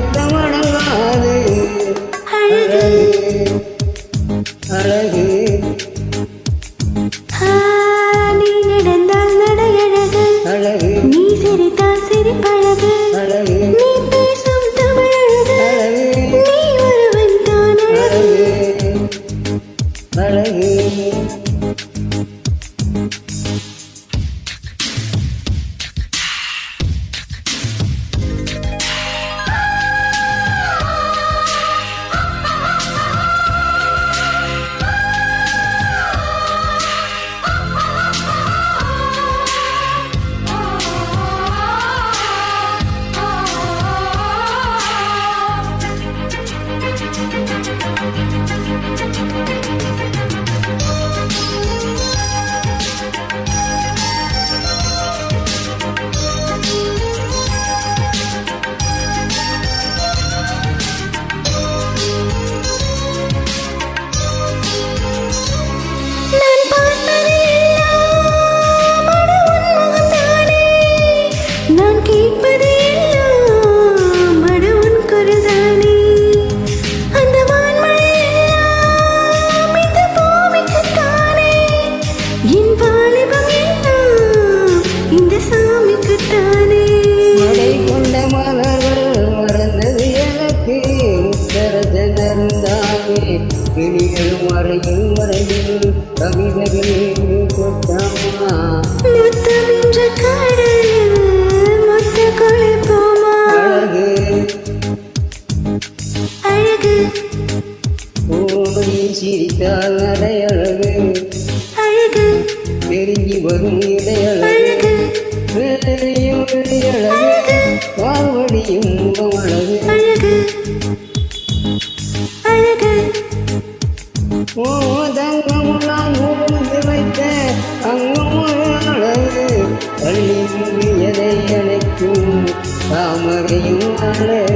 மெத்தமடங்காது அழகு அழகு நீ நடந்தால் நடையழகு அழகு நீ சிரித்தால் சிரிப்பழகு அழகு நீ பேசும் தமிழழகு அழகு நீ ஒருவன் தான் அழகு அழகு நான் பார்ப்பது எல்லாம் அட உன் முகம்தானே நான் கேட்பது எல்லாம் அட உன் குரல்தானே அந்த வான்மழை எல்லாம் இந்த பூமிக்குத்தானே என் வாலிபம் எல்லாம் இந்த சாமிக்குத்தானே மழை கொண்ட மலர்கள் மறந்தது எனக்கு உத்தரத்தை தந்தாமே கிளிகள் மறையில் மறையில் கவிதைகள் கொட்டாமா முத்தமின்ற கடலில் முத்த குளிப்போமா அழகு அழகு ஓடி சிரித்தால் நடையழகு அழகு நெருங்கி வரும் இடையழகு அழகு வெளியும் வெளியழகு பால்வடியும் முகமழகு அழகு அழகு தங்கமுலாம் ஊர்ந்து வைத்த அங்கும் அழகு பள்ளி எதை அழைக்கும் தாமரையும் அழகு